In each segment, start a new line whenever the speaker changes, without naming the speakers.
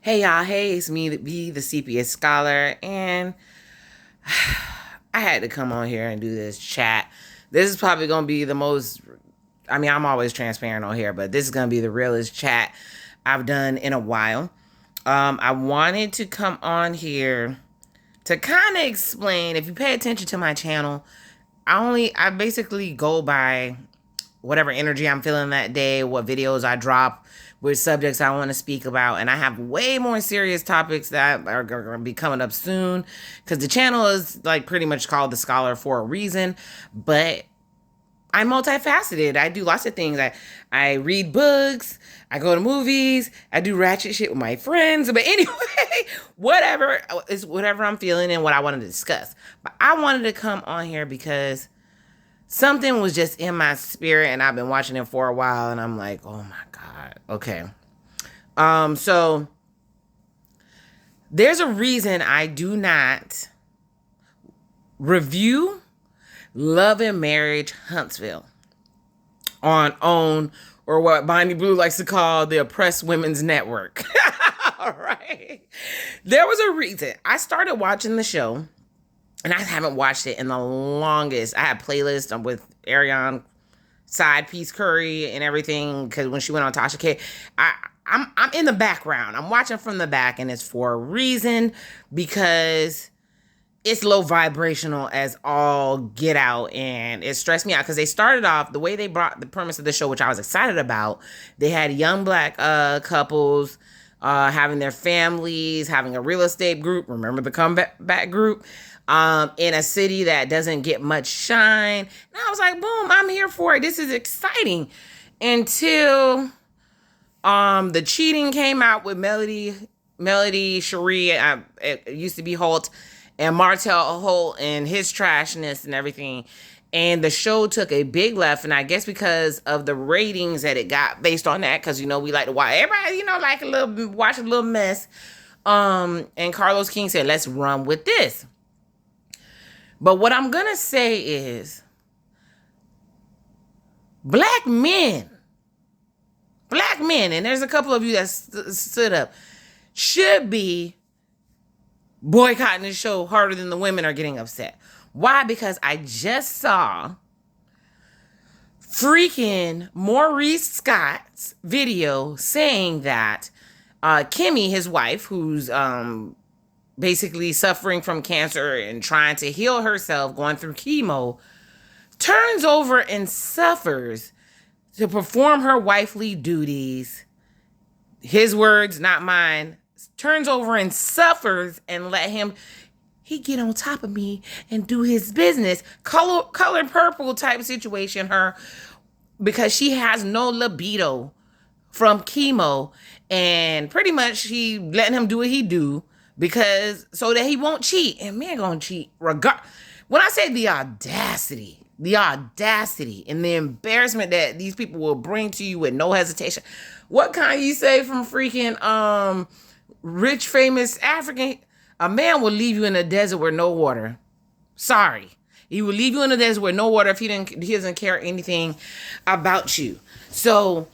Hey y'all, hey, it's me, the CPS scholar, and I had to come on here and do this chat. This is probably going to be the most, I'm always transparent on here, but this is going to be the realest chat I've done in a while. I wanted to come on here to kind of explain, if you pay attention to my channel, I basically go by whatever energy I'm feeling that day, what videos I drop, which subjects I want to speak about. And I have way more serious topics that are going to be coming up soon because the channel is like pretty much called The Scholar for a reason. But I'm multifaceted. I do lots of things. I read books. I go to movies. I do ratchet shit with my friends. But anyway, whatever is whatever I'm feeling and what I wanted to discuss. But I wanted to come on here because something was just in my spirit and I've been watching it for a while and I'm like, oh my God. Okay. So there's a reason I do not review Love and Marriage Huntsville on OWN, or what Bonnie Blue likes to call the Oppressed Women's Network. All right. There was a reason. I started watching the show and I haven't watched it in the longest. I had playlists with Ariane Side Piece Curry and everything because when she went on Tasha K, I'm in the background. I'm watching from the back, and it's for a reason because it's low vibrational as all get out, and it stressed me out because they started off the way they brought the premise of the show, which I was excited about. They had young black couples having their families, having a real estate group. Remember the comeback group? In a city that doesn't get much shine. And I was like, boom, I'm here for it. This is exciting. Until the cheating came out with Melody Cherie, it used to be Holt, and Martell Holt and his trashness and everything. And the show took a big left, and I guess because of the ratings that it got based on that, because, we like to watch, everybody, watch a little mess. And Carlos King said, let's run with this. But what I'm going to say is black men, and there's a couple of you that stood up, should be boycotting the show harder than the women are getting upset. Why? Because I just saw freaking Maurice Scott's video saying that Kimmie, his wife, who's basically suffering from cancer and trying to heal herself, going through chemo, turns over and suffers to perform her wifely duties. His words, not mine. Turns over and suffers and let he get on top of me and do his business. Color purple type situation, because she has no libido from chemo, and pretty much she letting him do what he do so that he won't cheat. And men gonna cheat when I say the audacity and the embarrassment that these people will bring to you with no hesitation. What kind you say from freaking rich famous African? A man will leave you in a desert with no water. Sorry. He will leave you in a desert with no water if he doesn't care anything about you. So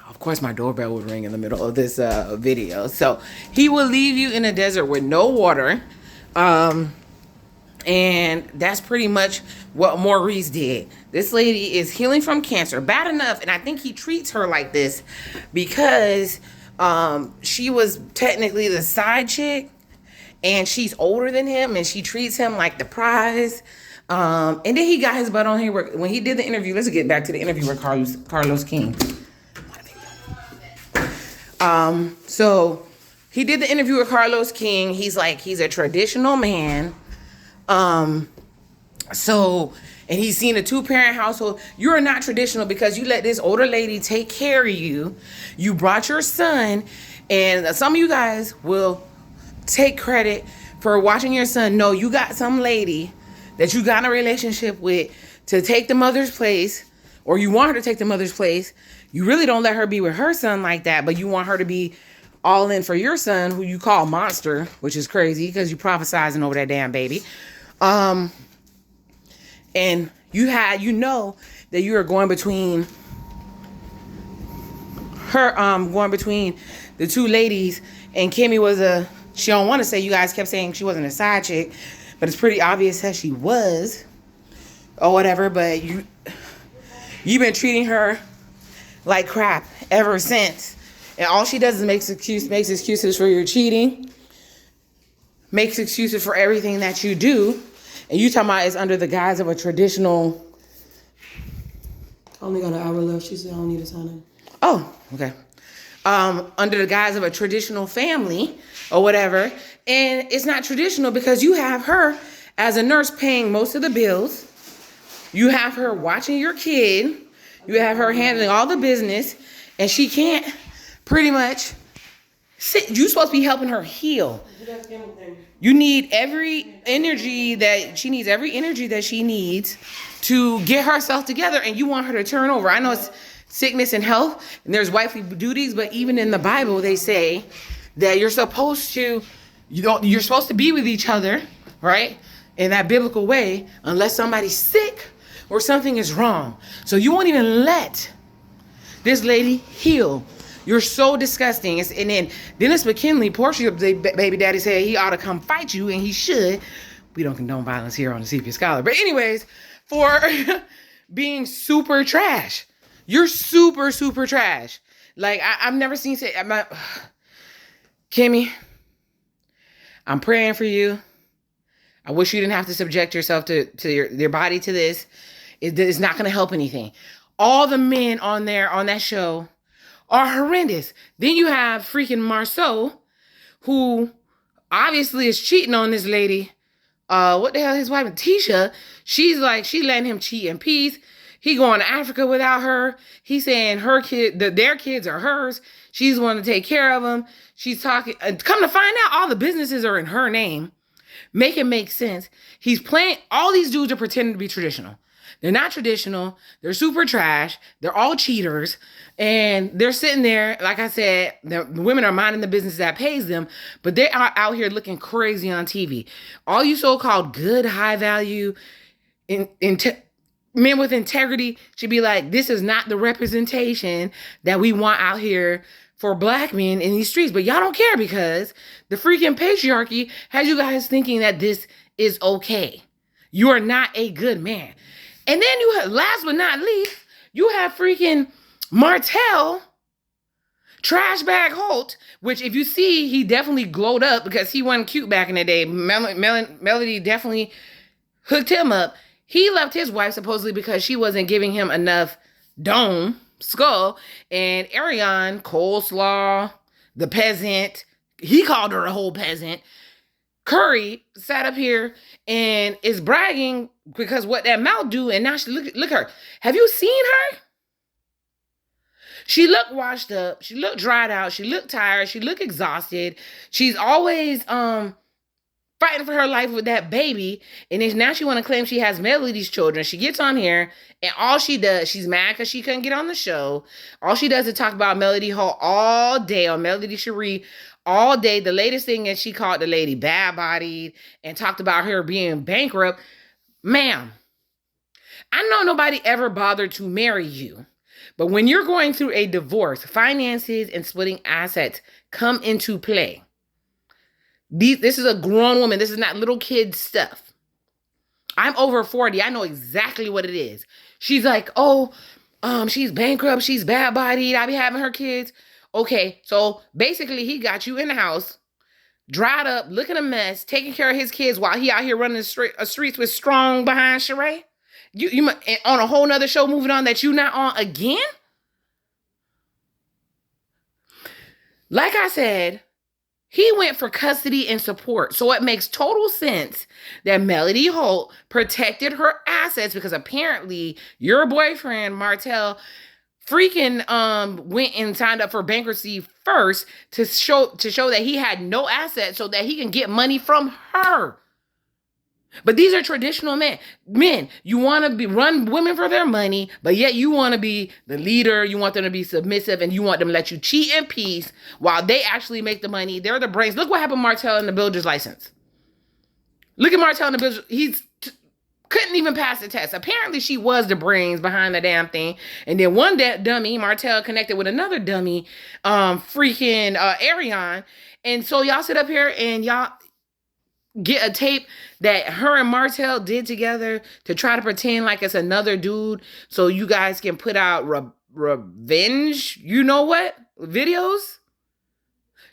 of course, my doorbell would ring in the middle of this video. So he will leave you in a desert with no water. And that's pretty much what Maurice did. This lady is healing from cancer. Bad enough. And I think he treats her like this because she was technically the side chick. And she's older than him. And she treats him like the prize. And then he got his butt on here. When he did the interview. Let's get back to the interview with Carlos King. So he did the interview with Carlos King. He's a traditional man. And he's seen a 2-parent household. You're not traditional because you let this older lady take care of you. You brought your son, and some of you guys will take credit for watching your son. No, you got some lady that you got in a relationship with to take the mother's place, or you want her to take the mother's place. You really don't let her be with her son like that, but you want her to be all in for your son, who you call Monster, which is crazy because you prophesizing over that damn baby. And that you are going between the two ladies, and Kimmie was she don't want to say, you guys kept saying she wasn't a side chick, but it's pretty obvious that she was, or whatever, but you've been treating her like crap ever since. And all she does is makes excuses for your cheating, makes excuses for everything that you do. And you talking about it's under the guise of a traditional.
Only got an hour left. She said I don't need to sign in.
Oh, okay. Under the guise of a traditional family or whatever. And it's not traditional because you have her as a nurse paying most of the bills. You have her watching your kid. You have her handling all the business. And she can't pretty much sit. You're supposed to be helping her heal. You need every energy that she needs to get herself together, and you want her to turn over. I know it's sickness and health, and there's wifely duties, but even in the Bible, they say that you're supposed to be with each other, right? In that biblical way, unless somebody's sick or something is wrong. So you won't even let this lady heal. You're so disgusting. And then Dennis McKinley, Portia's baby daddy, said he ought to come fight you, and he should. We don't condone violence here on the CP Scholar. But anyways, for being trash. You're super trash. Like, I've never seen say, Kimmie, I'm praying for you. I wish you didn't have to subject yourself to your body to this. It's not going to help anything. All the men on that show are horrendous. Then you have freaking Marceau, who obviously is cheating on this lady. What the hell, his wife, Tisha? She's letting him cheat in peace. He going to Africa without her. He's saying their kids are hers. She's the one to take care of them. She's talking. Come to find out, all the businesses are in her name. Make it make sense. He's playing. All these dudes are pretending to be traditional. They're not traditional. They're super trash. They're all cheaters. And they're sitting there, like I said, the women are minding the business that pays them, but they are out here looking crazy on TV. All you so-called good, high value, men with integrity should be like, this is not the representation that we want out here for black men in these streets. But y'all don't care because the freaking patriarchy has you guys thinking that this is okay. You are not a good man. And then you have, last but not least, you have freaking Martell, Trash Bag Holt, which if you see, he definitely glowed up because he wasn't cute back in the day. Melody definitely hooked him up. He left his wife supposedly because she wasn't giving him enough skull. And Ariane, coleslaw, the peasant, he called her a whole peasant. Curry sat up here and is bragging because what that mouth do, and now she look her. Have you seen her? She looked washed up. She looked dried out. She looked tired. She looked exhausted. She's always fighting for her life with that baby, and then now she want to claim she has Melody's children. She gets on here, and all she does, she's mad because she couldn't get on the show. All she does is talk about Melody Hall all day, or Melody Cherie all day. The latest thing is she called the lady bad-bodied and talked about her being bankrupt. Ma'am, I know nobody ever bothered to marry you, but when you're going through a divorce, finances and splitting assets come into play. This is a grown woman. This is not little kid stuff. I'm over 40. I know exactly what it is. She's like, she's bankrupt. She's bad-bodied. I be having her kids. Okay, so basically he got you in the house, dried up, looking a mess, taking care of his kids while he out here running the streets with strong behind Sheree. You on a whole nother show moving on that you not on again? Like I said, he went for custody and support. So it makes total sense that Melody Holt protected her assets because apparently your boyfriend, Martell, freaking went and signed up for bankruptcy first to show that he had no assets so that he can get money from her. But these are traditional men. You want to run women for their money, but yet you want to be the leader. You want them to be submissive, and you want them to let you cheat in peace while they actually make the money. They're the brains. Look what happened to Martell in the builder's license. Look at Martell in the builder's. Couldn't even pass the test. Apparently, she was the brains behind the damn thing. And then one dummy, Martell, connected with another dummy, freaking Arion. And so y'all sit up here and y'all get a tape that her and Martell did together to try to pretend like it's another dude so you guys can put out revenge, you know what, videos.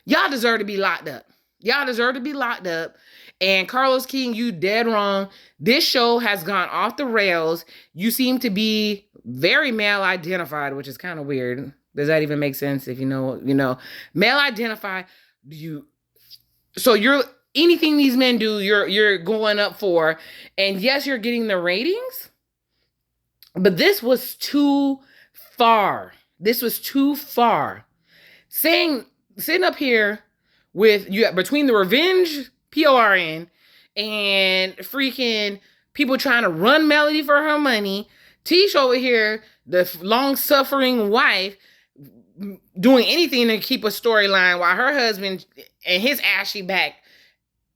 Y'all deserve to be locked up. Y'all deserve to be locked up. And Carlos King, you dead wrong. This show has gone off the rails. You seem to be very male identified, which is kind of weird. Does that even make sense? If you know, male identified. So you're anything these men do, you're going up for. And yes, you're getting the ratings. But this was too far. This was too far. Sitting up here with you between the revenge PORN and freaking people trying to run Melody for her money. Tish over here, the long-suffering wife, doing anything to keep a storyline while her husband and his ashy back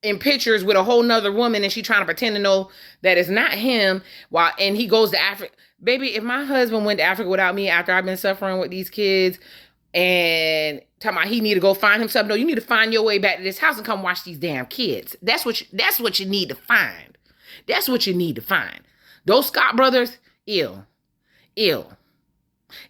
in pictures with a whole nother woman, and she trying to pretend to know that it's not him. And he goes to Africa. Baby, if my husband went to Africa without me after I've been suffering with these kids and talking about he need to go find himself, no, you need to find your way back to this house and come watch these damn kids. That's what you need to find. That's what you need to find. Those Scott brothers, ill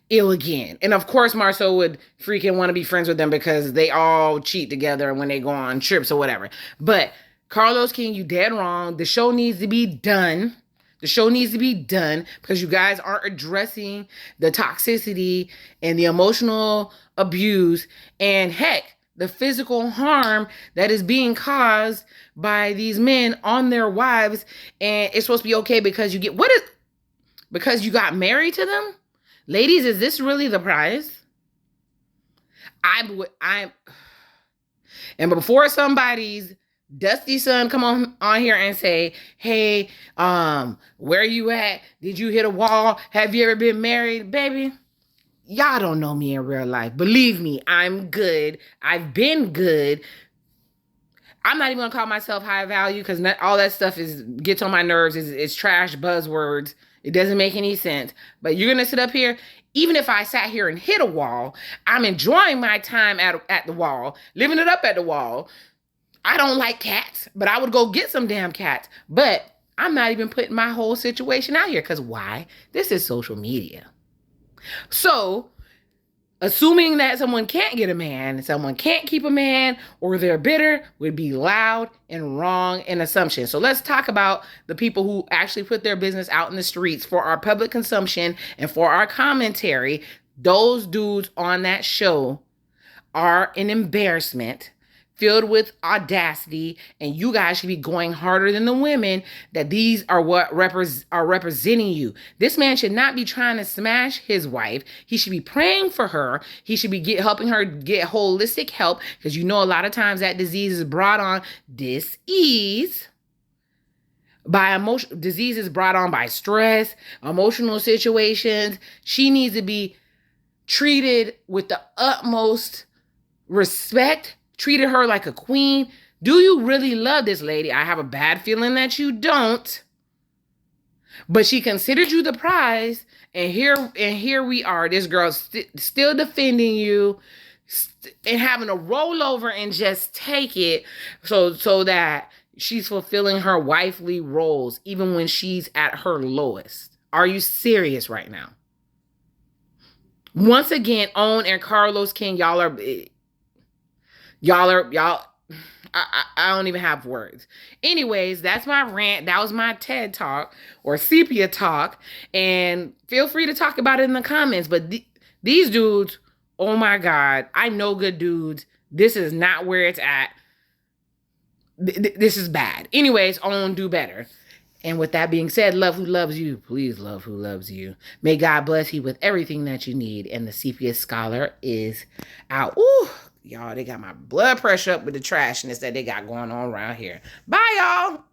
again. And of course, Marceau would freaking want to be friends with them because they all cheat together when they go on trips or whatever. But Carlos King, you dead wrong. The show needs to be done. The show needs to be done because you guys aren't addressing the toxicity and the emotional abuse and heck, the physical harm that is being caused by these men on their wives. And it's supposed to be okay because because you got married to them? Ladies, is this really the prize? And before somebody's dusty son come on here and say, hey, where you at? Did you hit a wall? Have you ever been married? Baby, y'all don't know me in real life. Believe me, I'm good. I've been good. I'm not even gonna call myself high value because all that stuff gets on my nerves. It's trash buzzwords. It doesn't make any sense. But you're gonna sit up here, even if I sat here and hit a wall, I'm enjoying my time at the wall, living it up at the wall. I don't like cats, but I would go get some damn cats. But I'm not even putting my whole situation out here because why? This is social media. So, assuming that someone can't get a man, someone can't keep a man, or they're bitter would be loud and wrong in assumption. So let's talk about the people who actually put their business out in the streets for our public consumption and for our commentary. Those dudes on that show are an embarrassment, filled with audacity, and you guys should be going harder than the women that these are what are representing you. This man should not be trying to smash his wife. He should be praying for her. He should be helping her get holistic help because you know a lot of times that disease is brought on by emotion. Disease is brought on by stress, emotional situations. She needs to be treated with the utmost respect. Treated her like a queen. Do you really love this lady? I have a bad feeling that you don't. But she considered you the prize, and here we are. This girl's still defending you, and having to roll over and just take it, so that she's fulfilling her wifely roles, even when she's at her lowest. Are you serious right now? Once again, Own and Carlos King, I don't even have words. Anyways, that's my rant. That was my TED Talk or Sepia Talk. And feel free to talk about it in the comments. But these dudes, oh my God, I know good dudes. This is not where it's at. This is bad. Anyways, Own, do better. And with that being said, love who loves you. Please love who loves you. May God bless you with everything that you need. And the Sepia Scholar is out. Ooh. Y'all, they got my blood pressure up with the trashness that they got going on around here. Bye, y'all.